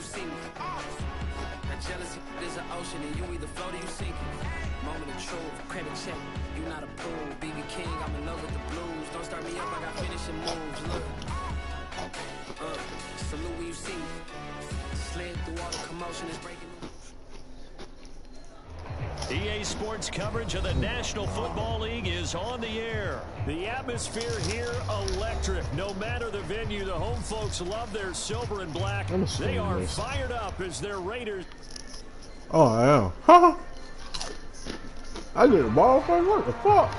see me. That jealousy is an ocean, and you either float or you sink it. Moment of truth, credit check, you not approved. BB King, I'm in love with the blues. Don't start me up, I got finishing moves. Look, salute when you see me. Slid through all the commotion, is breaking. EA Sports coverage of the National Football League is on the air. The atmosphere here electric. No matter the venue, the home folks love their silver and black. They are fired up as their Raiders. Oh, I am. I get the ball first. What the fuck?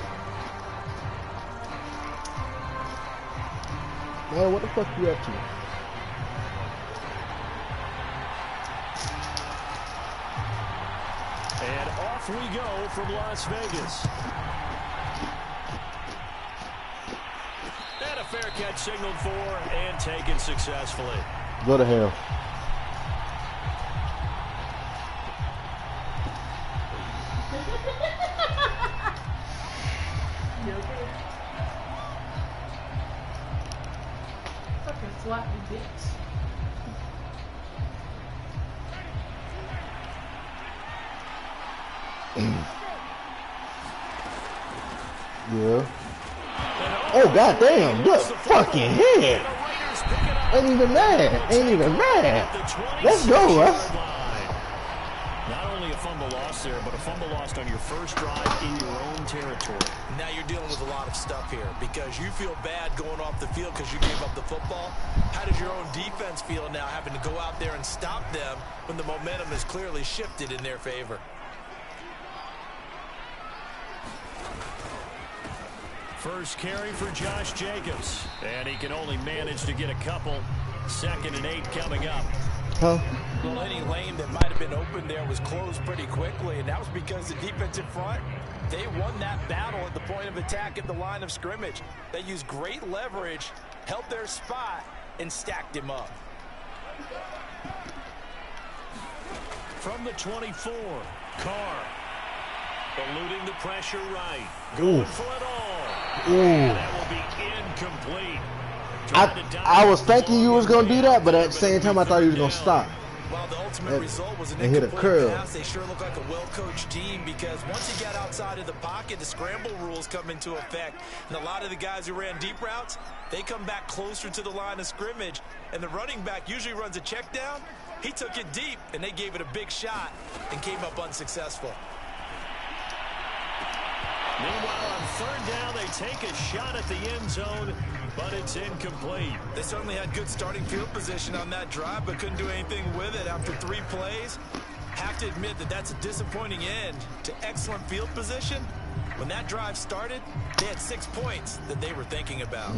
Man, what the fuck you up to? And off we go from Las Vegas. And a fair catch signaled for and taken successfully. Go to hell. You okay? Fucking sloppy bitch. Yeah. Oh, goddamn. Good fucking hit. Ain't even mad. Ain't even mad. Let's go, Russ. Not only a fumble loss there, but a fumble lost on your first drive in your own territory. Now you're dealing with a lot of stuff here because you feel bad going off the field because you gave up the football. How does your own defense feel now having to go out there and stop them when the momentum is clearly shifted in their favor? First carry for Josh Jacobs, and he can only manage to get a couple. 2nd and 8 coming up. Huh? Well, any lane that might have been open there was closed pretty quickly, and that was because the defensive front, they won that battle at the point of attack at the line of scrimmage. They used great leverage, held their spot, and stacked him up. From the 24, Carr. Eluding the pressure right. Ooh. Going for it all. Ooh. That will be incomplete. I was thinking you was going to do that, but at the same time, I thought you was going to stop. Well, the ultimate result was an hit a curl. pass. They sure look like a well-coached team because once you get outside of the pocket, the scramble rules come into effect. And a lot of the guys who ran deep routes, they come back closer to the line of scrimmage. And the running back usually runs a check down. He took it deep, and they gave it a big shot and came up unsuccessful. Meanwhile, on 3rd down, they take a shot at the end zone, but it's incomplete. They certainly had good starting field position on that drive, but couldn't do anything with it after 3 plays. Have to admit that that's a disappointing end to excellent field position. When that drive started, they had 6 points that they were thinking about.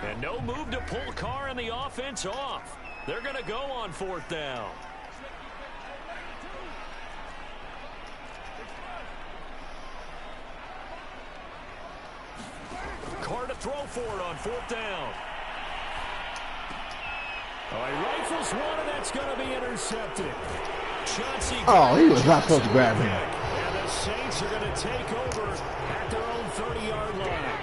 And no move to pull Carr and the offense off. They're going to go on 4th down. Carr to throw for it on 4th down. Oh, he rifles one, and that's going to be intercepted. Chauncey. Oh, he was not supposed to grab him. And the Saints are going to take over at their own 30-yard line.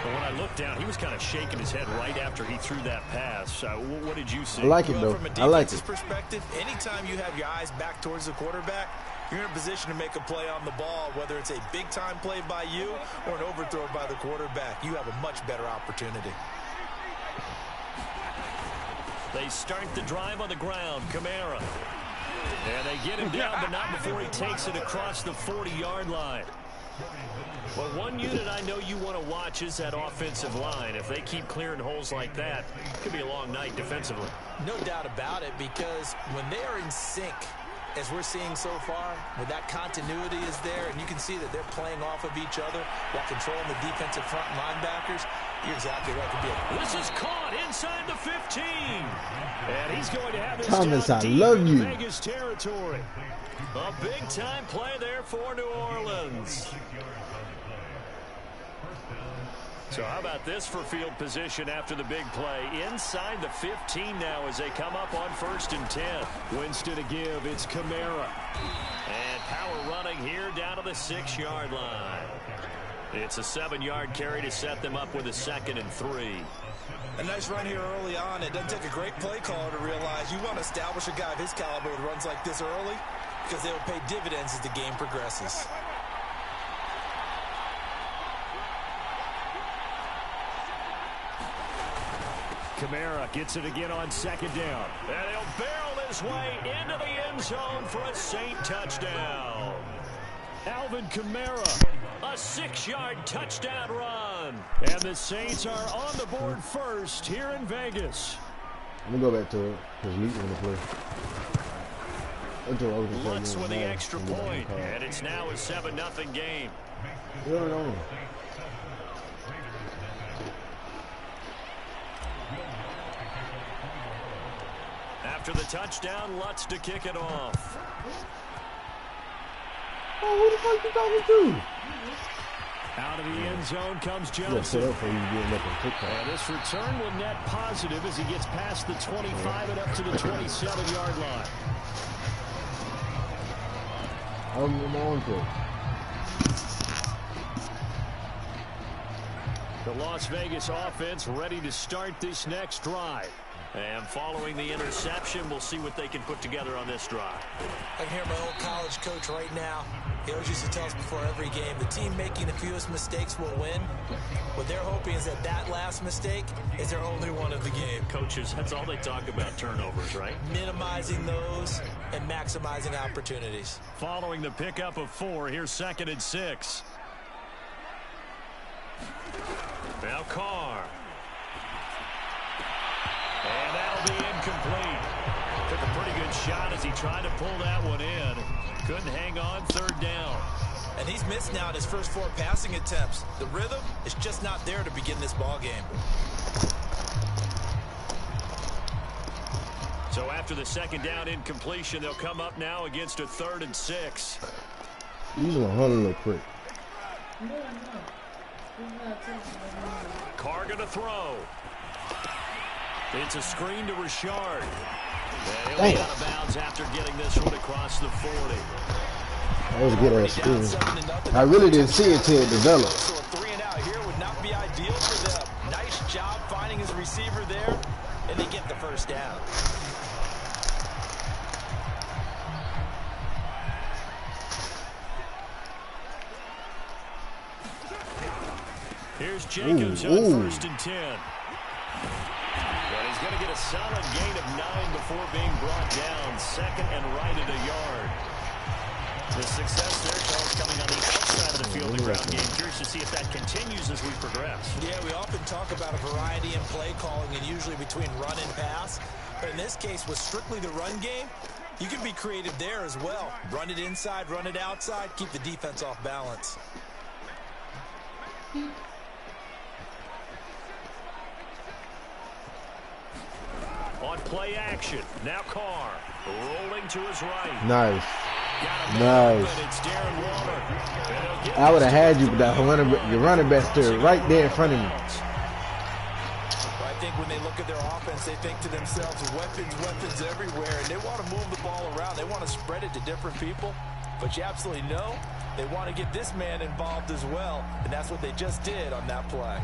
But when I looked down, he was kind of shaking his head right after he threw that pass. What did you see? I like it, though. From a I like defense's it. perspective, anytime you have your eyes back towards the quarterback, you're in a position to make a play on the ball, whether it's a big-time play by you or an overthrow by the quarterback. You have a much better opportunity. They start the drive on the ground. Kamara. And they get him down, but not before he takes it across the 40-yard line. Well, one unit I know you want to watch is that offensive line. If they keep clearing holes like that, it could be a long night defensively. No doubt about it, because when they are in sync, as we're seeing so far, when that continuity is there, and you can see that they're playing off of each other while controlling the defensive front linebackers, you're exactly right. This is caught inside the 15. And he's going to have this Thomas, down I deep love in you. Vegas territory. A big-time play there for New Orleans. So how about this for field position after the big play? Inside the 15 now as they come up on 1st and 10. Winston to give. It's Kamara. And power running trailing here down to the 6-yard line. It's a 7-yard carry to set them up with a 2nd and 3. A nice run here early on. It doesn't take a great play caller to realize you want to establish a guy of his caliber with runs like this early because they will pay dividends as the game progresses. Kamara gets it again on 2nd down. And he'll barrel his way into the end zone for a Saint touchdown. Alvin Kamara, a 6-yard touchdown run. And the Saints are on the board first here in Vegas. Let me go back to it because Lee's going to play. Lutz with the extra point, and it's now a 7-0 game. No. After the touchdown, Lutz to kick it off. Oh, who the fuck you talking to? Out of the end zone comes Johnson. And this return will net positive as he gets past the 25 and up to the 27-yard line. The Las Vegas offense ready to start this next drive. And following the interception, we'll see what they can put together on this drive. I can hear my old college coach right now. He always used to tell us before every game, the team making the fewest mistakes will win. What they're hoping is that last mistake is their only one of the game. Coaches, that's all they talk about, turnovers, right? Minimizing those and maximizing opportunities. Following the pickup of 4, here's 2nd and 6. Now Carr. And that'll be incomplete. Took a pretty good shot as he tried to pull that one in. Couldn't hang on, 3rd down. And he's missed now in his first 4 passing attempts. The rhythm is just not there to begin this ball game. So after the 2nd down incompletion, they'll come up now against a 3rd and 6. He's a little quick. Carr gonna throw. It's a screen to Richard. And he'll be out of bounds after getting this one across the 40. That was a good ass screen. I really didn't see it till it developed. So a 3 and out here would not be ideal for them. Nice job finding his receiver there, and they get the 1st down. Here's Jacobs on 1st and 10. But he's going to get a solid gain of 9 before being brought down. 2nd and right at a yard. The success there, Charles, coming on the outside of the field, the ground game. Curious to see if that continues as we progress. Yeah, we often talk about a variety in play calling and usually between run and pass. But in this case, with strictly the run game, you can be creative there as well. Run it inside, run it outside, keep the defense off balance. On play action, now Carr rolling to his right. Nice. I would have had you, but that your running back stood right there in front of me. I think when they look at their offense, they think to themselves, weapons everywhere, and they want to move the ball around. They want to spread it to different people, but you absolutely know they want to get this man involved as well, and that's what they just did on that play.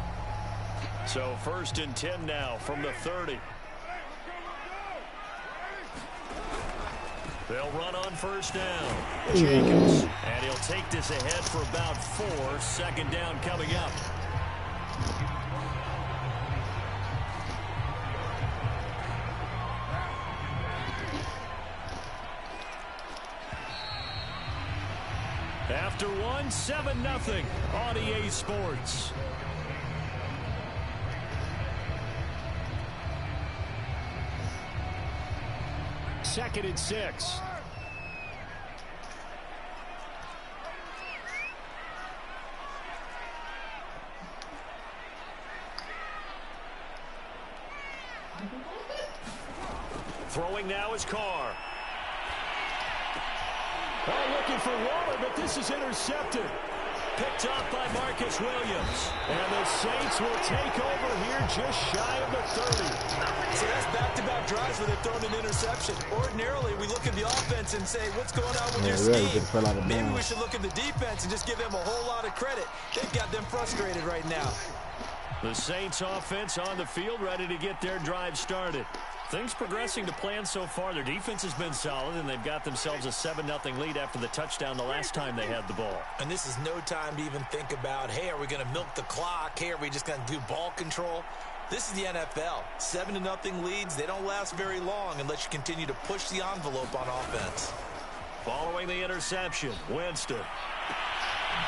So 1st and 10 now from the 30. They'll run on 1st down. Jacobs, and he'll take this ahead for about 4. 2nd down coming up. After 1, 7-0 on EA Sports. Second and 6. Throwing now is Carr. Oh, looking for Waller, but this is intercepted. picked off by Marcus Williams. And the Saints will take over here just shy of the 30. So that's back-to-back drives where they've thrown an interception. Ordinarily, we look at the offense and say, what's going on with your scheme? Maybe we should look at the defense and just give them a whole lot of credit. They've got them frustrated right now. The Saints offense on the field, ready to get their drive started. Things progressing to plan so far. Their defense has been solid, and they've got themselves a 7-0 lead after the touchdown the last time they had the ball. And this is no time to even think about, hey, are we going to milk the clock? Hey, are we just going to do ball control? This is the NFL. 7-0 leads, they don't last very long unless you continue to push the envelope on offense. Following the interception, Winston.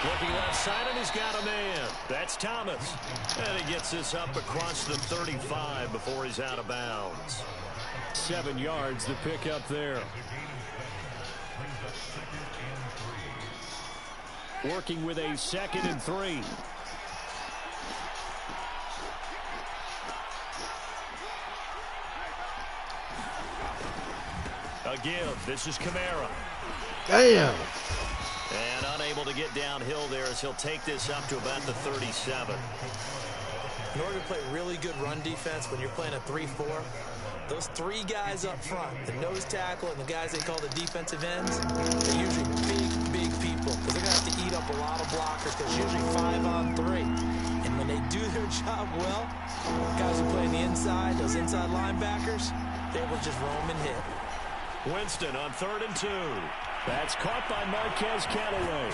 Looking left side, and he's got a man. That's Thomas. And he gets this up across the 35 before he's out of bounds. 7 yards to pick up there. Working with a 2nd and 3. A give. This is Kamara. Damn. And unable to get downhill there as he'll take this up to about the 37. In order to play really good run defense when you're playing a 3-4, those 3 guys up front, the nose tackle and the guys they call the defensive ends, they're usually big people because they're going to have to eat up a lot of blockers because usually 5 on 3. And when they do their job well, guys who play on the inside, those inside linebackers, they will just roam and hit. Winston on 3rd and 2. That's caught by Marquez Callaway.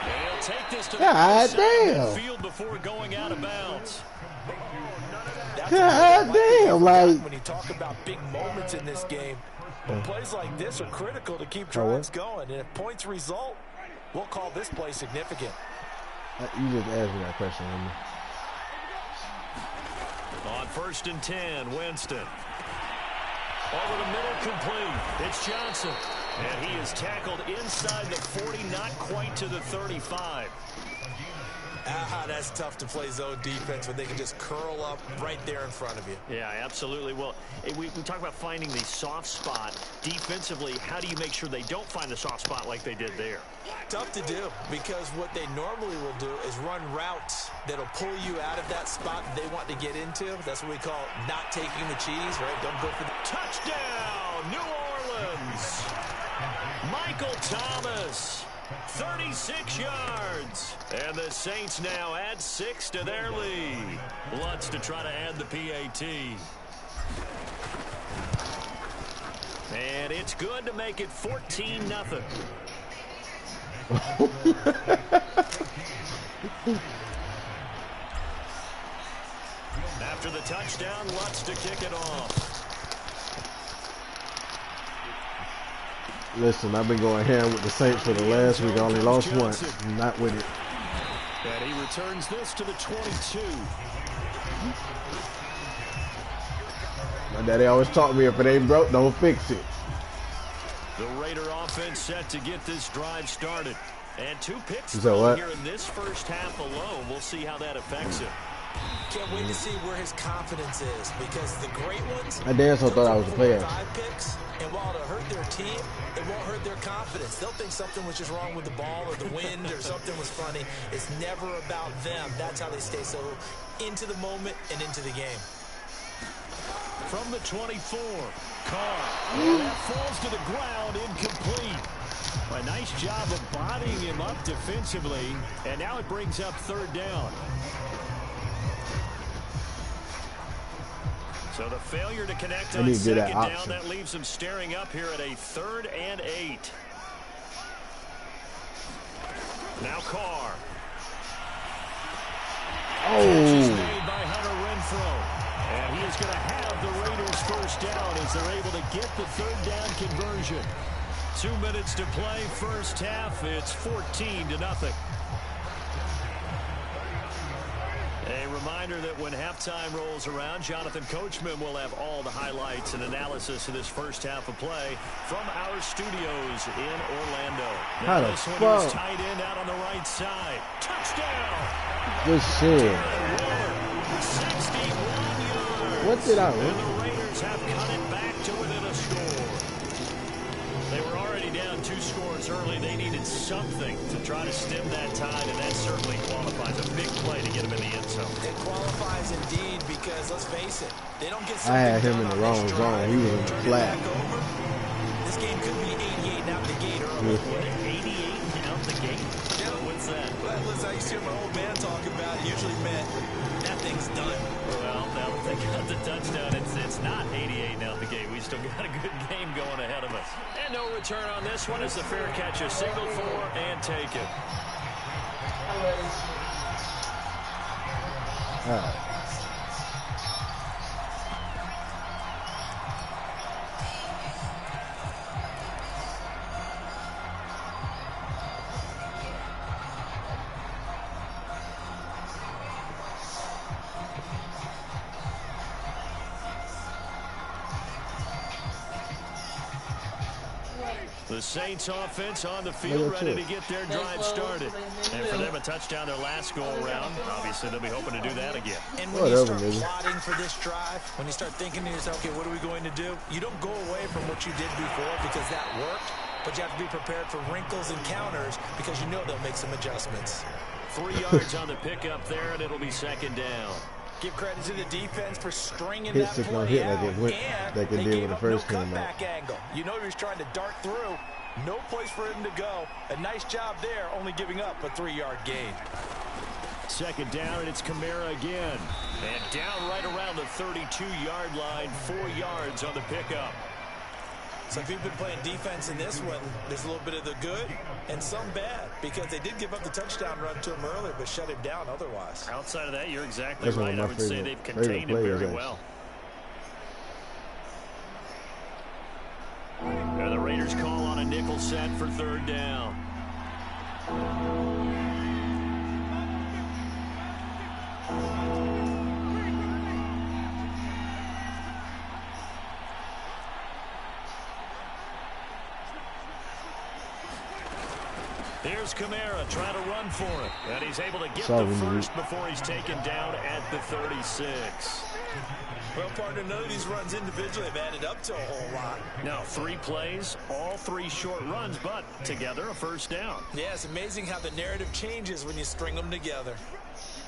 And he'll take this to the field before going out of bounds. God damn, like when you talk about big moments in this game, but plays like this are critical to keep drives going. And if points result, we'll call this play significant. You just asked me that question. On 1st and 10, Winston. Over the middle, complete. It's Johnson. And he is tackled inside the 40, not quite to the 35. That's tough to play zone defense when they can just curl up right there in front of you. Yeah, absolutely. Well, we talk about finding the soft spot. Defensively, how do you make sure they don't find the soft spot like they did there? Tough to do because what they normally will do is run routes that'll pull you out of that spot they want to get into. That's what we call not taking the cheese, right? Don't go for the touchdown, New Orleans. Michael Thomas, 36 yards. And the Saints now add 6 to their lead. Lutz to try to add the PAT. And it's good to make it 14-0. After the touchdown, Lutz to kick it off. Listen, I've been going ham with the Saints for the last week. I only lost once. Not with it. And he returns this to the 22. My daddy always taught me if it ain't broke, don't fix it. The Raider offense set to get this drive started. And 2 picks here in this first half alone. We'll see how that affects him. Can't wait to see where his confidence is because the great ones. I damn so thought I was a player. 5 picks, and while it'll hurt their team, it won't hurt their confidence. They'll think something was just wrong with the ball or the wind or something was funny. It's never about them. That's how they stay so into the moment and into the game. From the 24, Carr. That falls to the ground, incomplete. A nice job of bodying him up defensively, and now it brings up 3rd down. So the failure to connect on 2nd down, that leaves them staring up here at a 3rd and 8. Now Carr. Catch is made by Hunter Renfrow. And he is going to have the Raiders first down as they're able to get the 3rd down conversion. 2 minutes to play, first half. It's 14-0. A reminder that when halftime rolls around, Jonathan Coachman will have all the highlights and analysis of this first half of play from our studios in Orlando. Now this one is tight end out on the right side. Touchdown! Good shit. 61 yards. What did I do? And the Raiders have cut it back to within a score. They were already down 2 scores early. They needed something to try to stem that tide, and that certainly qualifies. A big play to get him in the end zone. It qualifies indeed because, let's face it, they don't get I had him something in the done wrong on this zone. drive. He was in the Turn it flat. back over. This game could be 88 out the gate early. What, 88 out the gate? Yeah. What's that? Well, listen, I used to hear my old man talk about it. Usually meant that thing's done. Well, now that they got the touchdown, it's not 88 out the gate. We still got a good game going ahead of us. And no return on this one as the fair catch is signaled for and taken. All right. The Saints offense on the field, ready to get their drive started. And for them, a touchdown their last go-around. Obviously, they'll be hoping to do that again. And when you start plotting for this drive, when you start thinking to yourself, okay, what are we going to do? You don't go away from what you did before because that worked, but you have to be prepared for wrinkles and counters because you know they'll make some adjustments. 3 yards on the pickup there, and it'll be second down. Give credit to the defense for stringing Hit that six on play hit out, like it went, and like it they did gave when the up first no came out. cutback angle. You know he was trying to dart through. No place for him to go. A nice job there, only giving up a 3-yard gain. Second down, and it's Kamara again. And down right around the 32-yard line, 4 yards on the pickup. So if you've been playing defense in this one, there's a little bit of the good and some bad because they did give up the touchdown run to him earlier but shut him down otherwise. Outside of that, you're exactly That's right. one I of would my say they've favorite contained him players, very well. And the Raiders call on a nickel set for third down. Here's Kamara trying to run for it. And he's able to get the first before he's taken down at the 36. Well, partner, none of these runs individually have added up to a whole lot. Now, 3 plays, all 3 short runs, but together a first down. Yeah, it's amazing how the narrative changes when you string them together.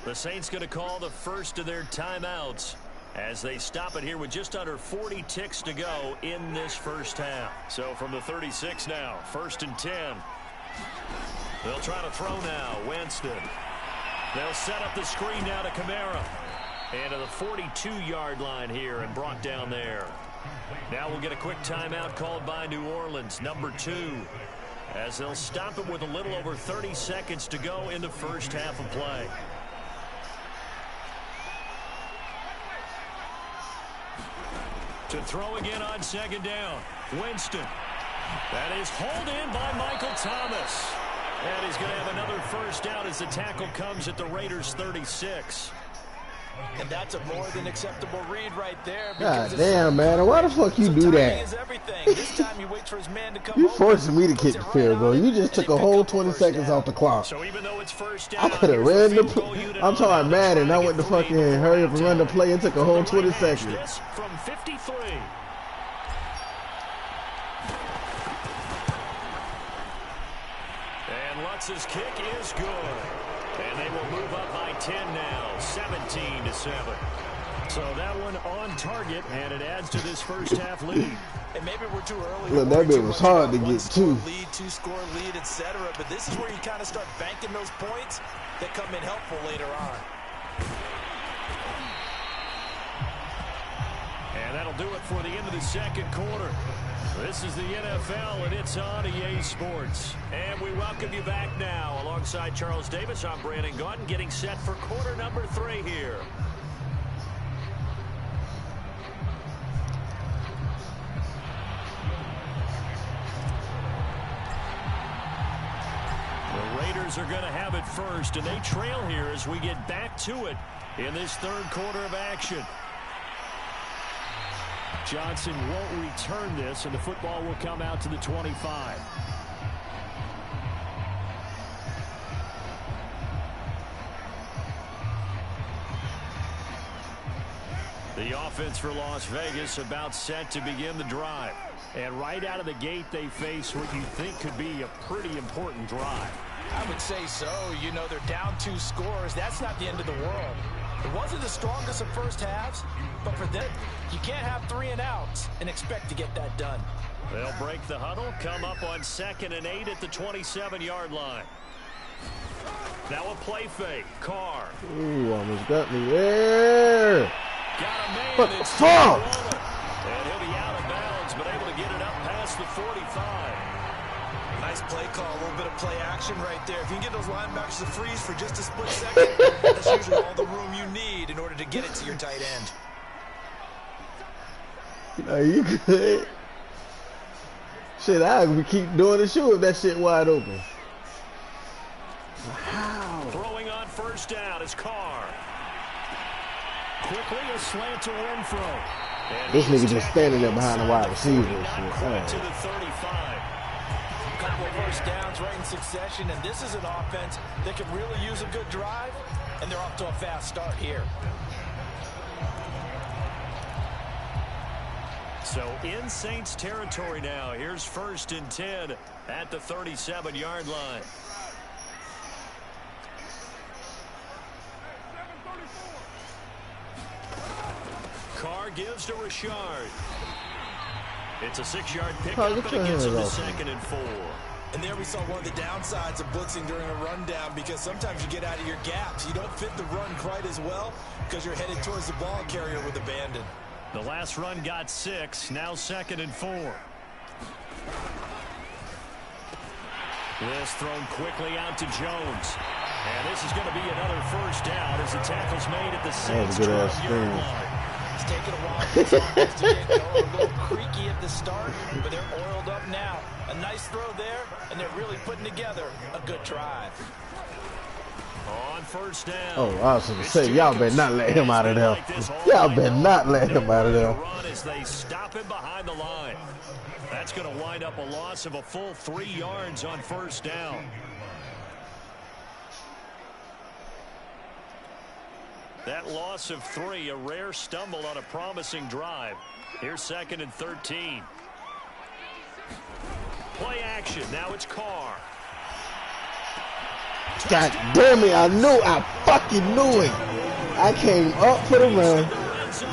The Saints going to call the first of their timeouts as they stop it here with just under 40 ticks to go in this first half. So from the 36 now, 1st and 10. They'll try to throw now. Winston. They'll set up the screen now to Kamara. And to the 42-yard line here and brought down there. Now we'll get a quick timeout called by New Orleans, number 2. As they'll stop it with a little over 30 seconds to go in the first half of play. To throw again on second down. Winston. That is hauled in by Michael Thomas. And he's going to have another first down as the tackle comes at the Raiders' 36. And that's a more than acceptable read right there. God damn, man. Why the fuck you do that? This time you wait for his man to come You forcing me to kick the field goal. You just took a whole 20 seconds off the clock. So even though it's first down, I could have ran the play. I'm talking mad, and I went to fucking hurry up and run the play and took a whole 20 seconds. From 53. And Lutz's kick is good. And they will move up by 10 now, 17-7. So that one on target, and it adds to this first half lead. And maybe we're too early. Look, that bit was hard to get to. Lead, 2-score lead, etc. But this is where you kind of start banking those points that come in helpful later on. And that'll do it for the end of the second quarter. This is the NFL, and it's on EA Sports. And we welcome you back now. Alongside Charles Davis, I'm Brandon Gaudin, getting set for quarter number 3 here. The Raiders are going to have it first, and they trail here as we get back to it in this third quarter of action. Johnson won't return this, and the football will come out to the 25. The offense for Las Vegas about set to begin the drive. And right out of the gate, they face what you think could be a pretty important drive. I would say so. You know, they're down 2 scores. That's not the end of the world. It wasn't the strongest of first halves, but for them, you can't have 3 and outs and expect to get that done. They'll break the huddle, come up on 2nd and 8 at the 27-yard line. Now a play fake. Carr. Ooh, almost got me there. Got a man. What the fuck? And he'll be out of bounds, but able to get it up past the 45. Nice play call, a little bit of play action right there. If you can get those linebackers to freeze for just a split second, that's usually all the room you need in order to get it to your tight end. Are you good? Shit, I would keep doing the shoe if that shit wide open. Wow. Throwing on 1st down is Carr. Quickly a slant to Renfro. This nigga just standing there behind the wide receiver. To the 35. Couple of 1st downs right in succession, and this is an offense that could really use a good drive, and they're off to a fast start here. So in Saints territory now. Here's 1st and 10 at the 37-yard line. Carr gives to Richard. It's a 6-yard pickup, and it gets him to 2nd and 4. And there we saw one of the downsides of blitzing during a rundown, because sometimes you get out of your gaps. You don't fit the run quite as well because you're headed towards the ball carrier with abandon. The last run got 6. Now 2nd and 4. This thrown quickly out to Jones. And this is going to be another 1st down as the tackle's made at the 6-yard line. It's taken a while for this offense to get going. A little creaky at the start, but they're oiled up now. A nice throw there, and they're really putting together a good drive. On 1st down. Oh, I was going to say, y'all better not let him out of there. Y'all better not let him out of there. Run as they stop him behind the line. That's going to wind up a loss of a full 3 yards on 1st down. That loss of 3, a rare stumble on a promising drive. Here's 2nd and 13. Play action. Now it's Carr. God damn it, I fucking knew it. I came up for the run,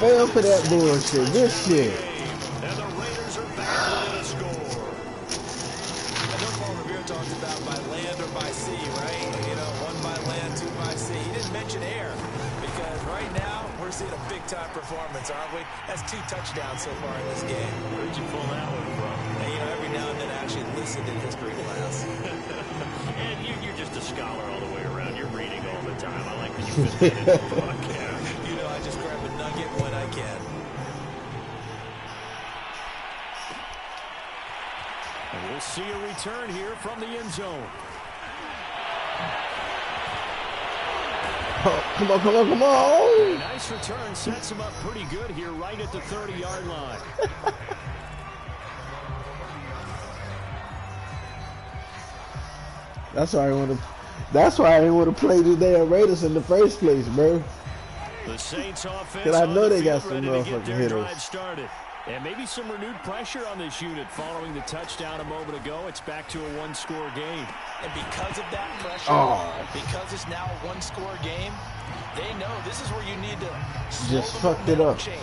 fell for that bullshit. This shit. And the Raiders are back to the score. I know Paul Revere talked about by land or by sea, right? You know, 1 by land, 2 by sea. He didn't mention air, because right now we're seeing a big-time performance, aren't we? That's 2 touchdowns so far in this game. Where'd you pull that one from? And, you know, every now and then I actually listened in history class. And you're just a scholar all the way around. You're reading all the time. I like that you fit that in the podcast. You know, I just grab a nugget when I can. And we'll see a return here from the end zone. Oh, come on, come on, come on. A nice return sets him up pretty good here right at the 30-yard line. That's why I didn't want to play the damn Raiders in the first place, bro. The Saints offense, because I know they got ready some to get motherfucking their hitters. drive started. And maybe some renewed pressure on this unit following the touchdown a moment ago. It's back to a 1-score game. And because of that pressure, because it's now a 1-score game, they know this is where you need to Just fucked it up. change.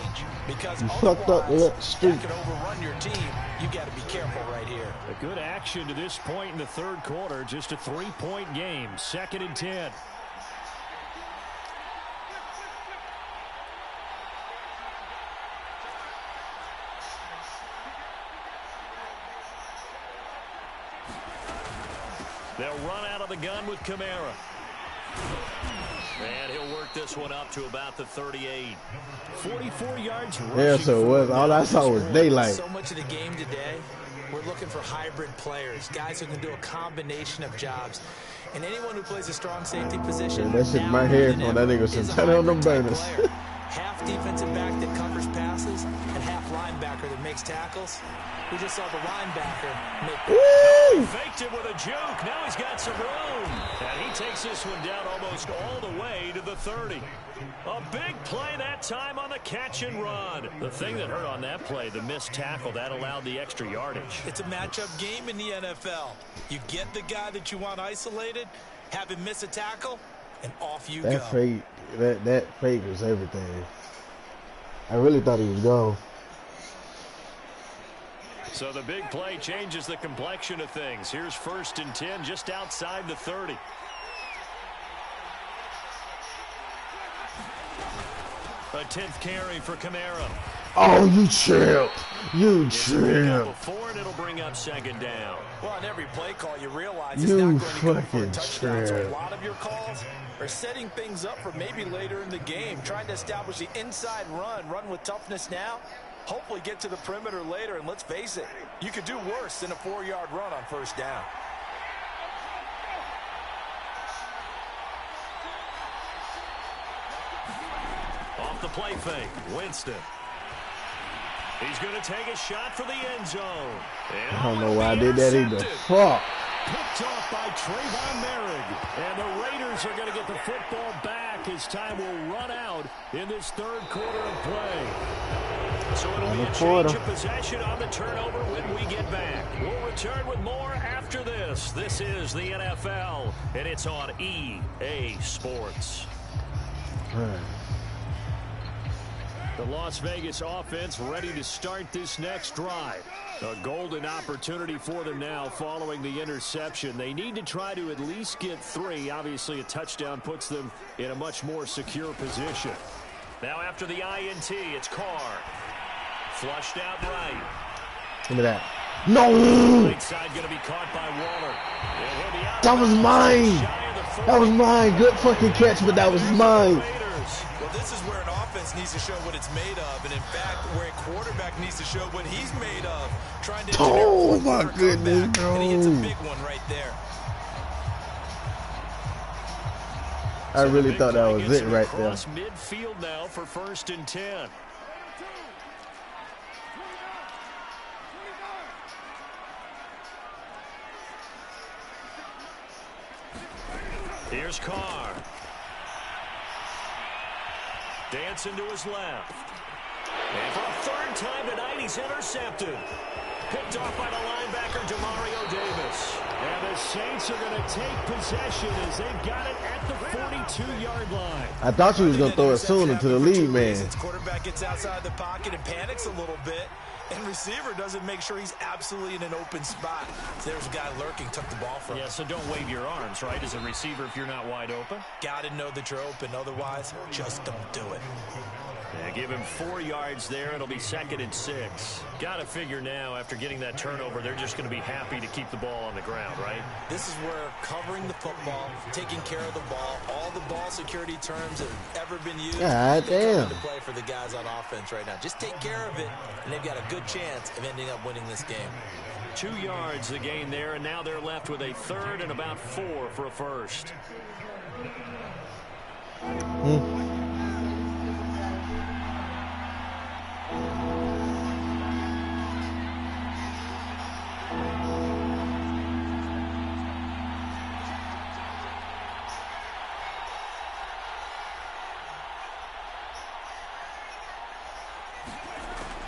Because You fucked up the streak. that could overrun your team. You got to be careful right here. A good action to this point in the 3rd quarter. Just a 3-point game. 2nd and 10. They'll run out of the gun with Kamara. And he'll work this one up to about the 38. 44 yards rushing. Yeah, so it was. All I saw was daylight. So much of the game today, we're looking for hybrid players, guys who can do a combination of jobs. And anyone who plays a strong safety position, Yeah, that shit in my head on that nigga said, turn on them burners. Half defensive back that covers passes and half linebacker that makes tackles. We just saw the linebacker make. He faked it with a juke. Now he's got some room. And he takes this one down almost all the way to the 30. A big play that time on the catch and run. The thing that hurt on that play, the missed tackle, that allowed the extra yardage. It's a matchup game in the NFL. You get the guy that you want isolated, have him miss a tackle, and off you go. That fake was everything. I really thought he was gone. So the big play changes the complexion of things. Here's 1st and 10 just outside the 30. A 10th carry for Kamara. Oh, you tripped. You tripped. Before and it'll bring up 2nd down. Well, on every play call, you realize it's not going to go for a touchdown. So a tripped. lot of your calls are setting things up for maybe later in the game, trying to establish the inside run with toughness now. Hopefully get to the perimeter later, and let's face it, you could do worse than a 4-yard run on 1st down. Off the play fake, Winston. He's going to take a shot for the end zone. And I don't know why I did that either. Fuck. Picked off by Trayvon Merrick. And the Raiders are going to get the football back as time will run out in this 3rd quarter of play. So it'll be a change of possession on the turnover when we get back. We'll return with more after this. This is the NFL, and it's on EA Sports. The Las Vegas offense ready to start this next drive. A golden opportunity for them now following the interception. They need to try to at least get 3. Obviously, a touchdown puts them in a much more secure position. Now after the INT, it's Carr. Flushed out right. Look at that. No! Right side going to be caught by Waller. That was mine. That was mine. Good fucking catch, but that was mine. Well, this is where an offense needs to show what it's made of, and in fact, where a quarterback needs to show what he's made of. Trying to Oh my goodness, bro. And he hits a big one right there. I really thought that was it right there. Across midfield now for 1st and 10. Here's Carr. Dancing to his left. And for a 3rd time tonight, he's intercepted. Picked off by the linebacker, Demario Davis. And the Saints are going to take possession as they've got it at the 42-yard line. I thought she was going to throw it soon into the lead, man. Quarterback gets outside the pocket and panics a little bit. And receiver doesn't make sure he's absolutely in an open spot. So there's a guy lurking, took the ball from him. Yeah, so don't wave your arms, right, as a receiver if you're not wide open. Got to know that you're open. Otherwise, just don't do it. Yeah, give him 4 yards there. It'll be 2nd and 6. Got to figure now, after getting that turnover, they're just going to be happy to keep the ball on the ground, right? This is where covering the football, taking care of the ball, all the ball security terms that have ever been used. God damn. To play for the guys on offense right now. Just take care of it, and they've got a good chance of ending up winning this game. 2 yards the gain there, and now they're left with a 3rd and about 4 for a 1st.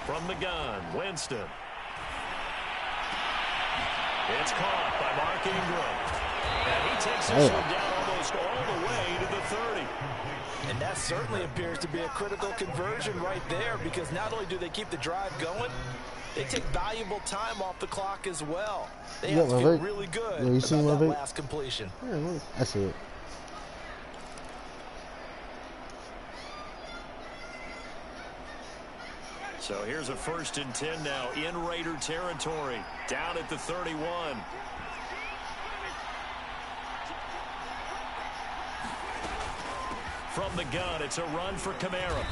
From the gun, Winston. It's caught by Mark Ingram. And he takes this one down almost all the way to the 30. And that certainly appears to be a critical conversion right there, because not only do they keep the drive going, they take valuable time off the clock as well. They have to feel really good about that last completion. Yeah, I see it. So here's a 1st and 10 now in Raider territory, down at the 31. From the gun, it's a run for Kamara.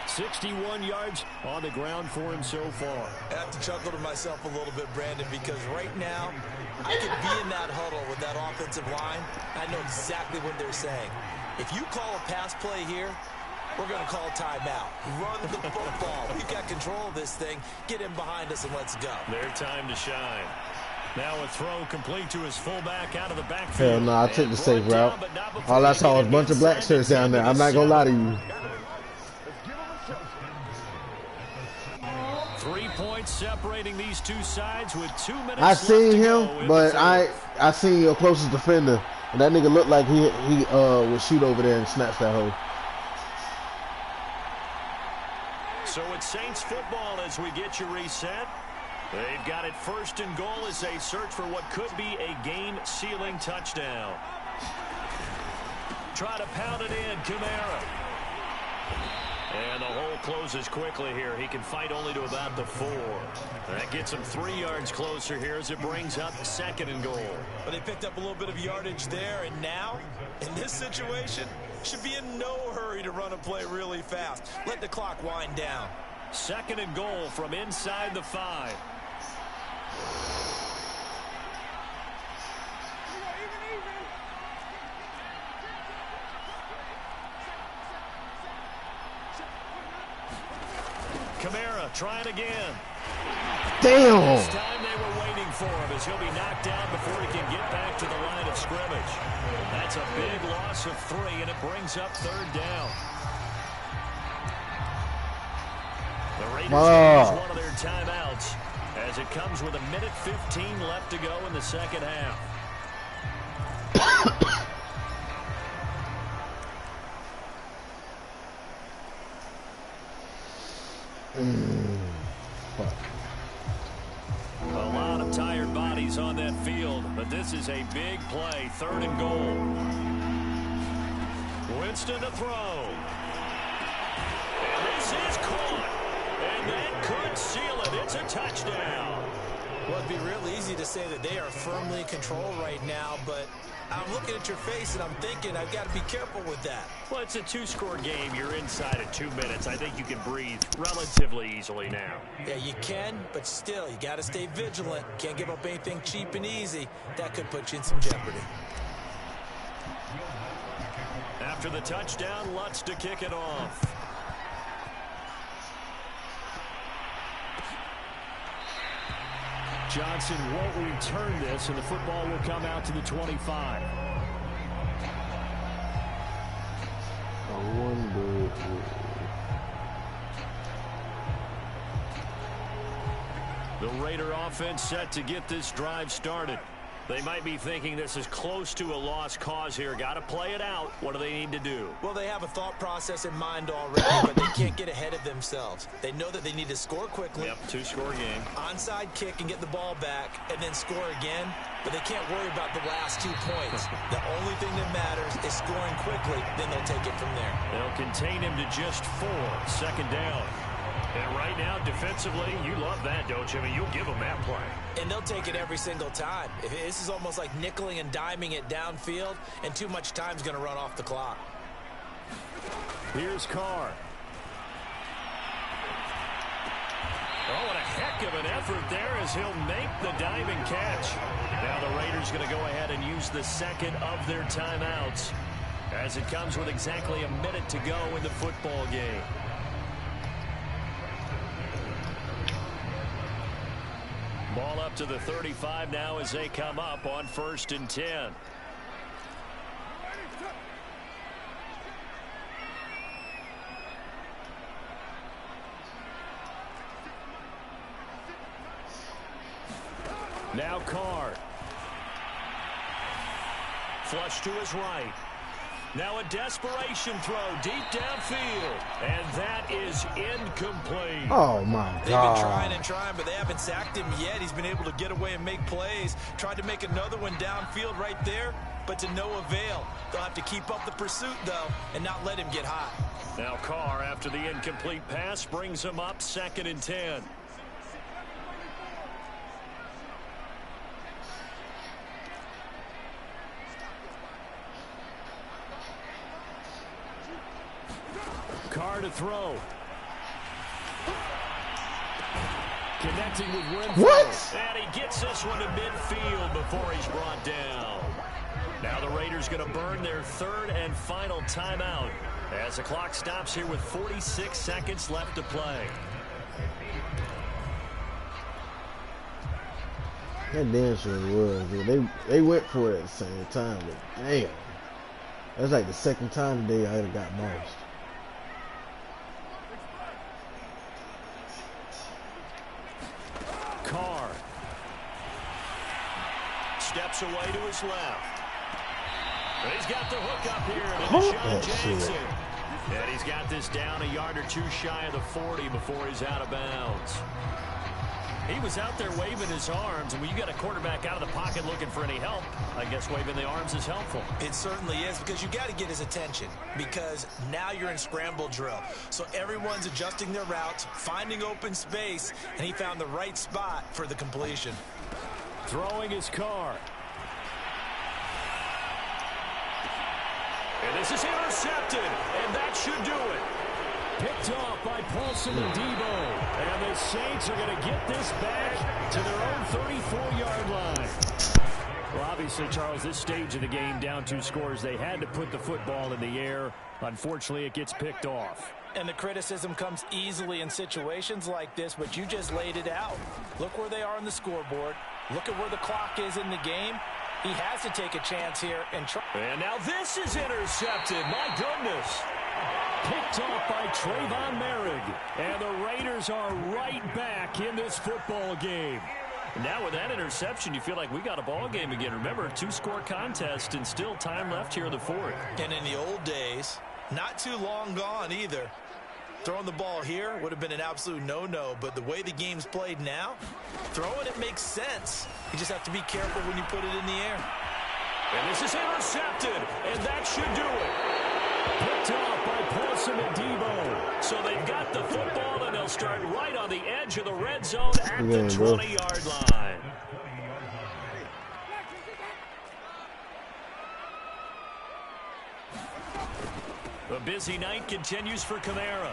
61 yards on the ground for him so far. I have to chuckle to myself a little bit, Brandon, because right now I could be in that huddle with that offensive line. I know exactly what they're saying. If you call a pass play here, We're going to call timeout. Run the football. We've got control of this thing. Get him behind us and let's go. Their time to shine. Now a throw complete to his fullback out of the backfield. Hell no, I took the safe route. All I saw was a bunch of black shirts down there. I'm not going to lie to you. 3 points separating these two sides with 2 minutes I seen him, left to go but I seen your closest defender. And that nigga looked like he would shoot over there and snatch that hole. So it's Saints football as we get you reset. They've got it 1st and goal as they search for what could be a game-sealing touchdown. Try to pound it in, Kamara. And the hole closes quickly here. He can fight only to about the 4. That gets him 3 yards closer here as it brings up 2nd and goal. But they picked up a little bit of yardage there, and now, in this situation, should be in no hurry to run a play really fast. Let the clock wind down. 2nd and goal from inside the 5. Kamara trying again. Damn! This time they were waiting for him as he'll be knocked down before he can get back to the line of scrimmage. That's a big loss of 3, and it brings up 3rd down. The Raiders use one of their timeouts as it comes with 1:15 left to go in the 2nd half. A lot of tired bodies on that field, but this is a big play. 3rd and goal. Winston to throw. And this is caught. And that could seal it. It's a touchdown. Well, it'd be real easy to say that they are firmly in control right now, but I'm looking at your face and I'm thinking I've got to be careful with that. Well, it's a 2-score game. You're inside at 2 minutes. I think you can breathe relatively easily now. Yeah, you can, but still, you got to stay vigilant. Can't give up anything cheap and easy. That could put you in some jeopardy. After the touchdown, Lutz to kick it off. Johnson won't return this, and the football will come out to the 25. I wonder. The Raider offense set to get this drive started. They might be thinking this is close to a lost cause here. Got to play it out. What do they need to do? Well, they have a thought process in mind already, but they can't get ahead of themselves. They know that they need to score quickly. Yep, 2-score game. Onside kick and get the ball back and then score again, but they can't worry about the last 2 points. The only thing that matters is scoring quickly, then they'll take it from there. They'll contain him to just 4. 2nd down. And right now, defensively, you love that, don't you? I mean, you'll give them that play. And they'll take it every single time. This is almost like nickeling and diming it downfield, and too much time's going to run off the clock. Here's Carr. Oh, what a heck of an effort there as he'll make the diving catch. Now the Raiders going to go ahead and use the 2nd of their timeouts as it comes with exactly a minute to go in the football game. Ball up to the 35 now as they come up on 1st and 10. Now Carr. Flush to his right. Now a desperation throw deep downfield. And that is incomplete. Oh, my God. They've been trying and trying, but they haven't sacked him yet. He's been able to get away and make plays. Tried to make another one downfield right there, but to no avail. They'll have to keep up the pursuit, though, and not let him get hot. Now Carr, after the incomplete pass, brings him up 2nd and 10. Carr to throw. Connecting with Renfro. What? And he gets this one to midfield before he's brought down. Now the Raiders going to burn their 3rd and final timeout As the clock stops here with 46 seconds left to play. That damn sure was. Dude. They went for it at the same time, but damn. That's like the second time today I got mossed. Carr steps away to his left. But he's got the hook up here to Deshaun Jackson. And he's got this down a yard or two shy of the 40 before he's out of bounds. He was out there waving his arms, and when you got a quarterback out of the pocket looking for any help, I guess waving the arms is helpful. It certainly is, because you got to get his attention, because now you're in scramble drill. So everyone's adjusting their routes, finding open space, and he found the right spot for the completion. Throwing his Carr. And this is intercepted, and that should do it. Picked off by Paulson and Debo. And the Saints are going to get this back to their own 34-yard line. Well, obviously, Charles, this stage of the game, down 2 scores, they had to put the football in the air. Unfortunately, it gets picked off. And the criticism comes easily in situations like this, but you just laid it out. Look where they are on the scoreboard. Look at where the clock is in the game. He has to take a chance here and try. And now this is intercepted. My goodness. Picked off by Trayvon Merrick. And the Raiders are right back in this football game. Now with that interception, you feel like we got a ball game again. Remember, 2-score contest and still time left here in the 4th. And in the old days, not too long gone either. Throwing the ball here would have been an absolute no-no, but the way the game's played now, throwing it makes sense. You just have to be careful when you put it in the air. And this is intercepted, and that should do it. Picked off by Paulson and Debo. So they've got the football, and they'll start right on the edge of the red zone at the 20-yard line. A busy night continues for Kamara.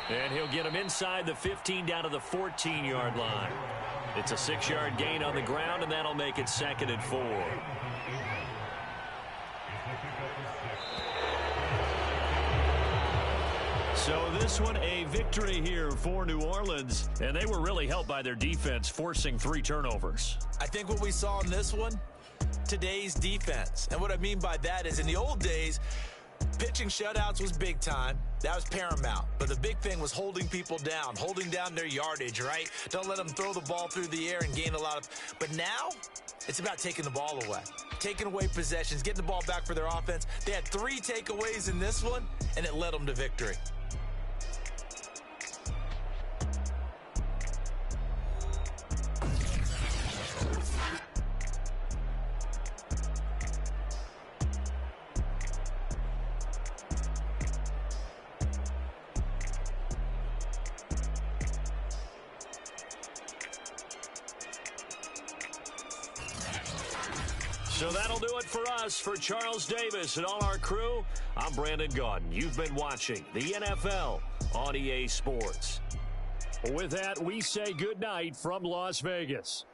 And he'll get him inside the 15 down to the 14-yard line. It's a 6-yard gain on the ground, and that'll make it 2nd and 4. So this one, a victory here for New Orleans, and they were really helped by their defense, forcing 3 turnovers. I think what we saw in this one, today's defense. And what I mean by that is in the old days, pitching shutouts was big time. That was paramount. But the big thing was holding people down, holding down their yardage, right? Don't let them throw the ball through the air and gain a lot of... But now, it's about taking the ball away. Taking away possessions, getting the ball back for their offense. They had 3 takeaways in this one, and it led them to victory. So that'll do it for us. For Charles Davis and all our crew, I'm Brandon Gaudin. You've been watching the NFL on EA Sports. With that, we say good night from Las Vegas.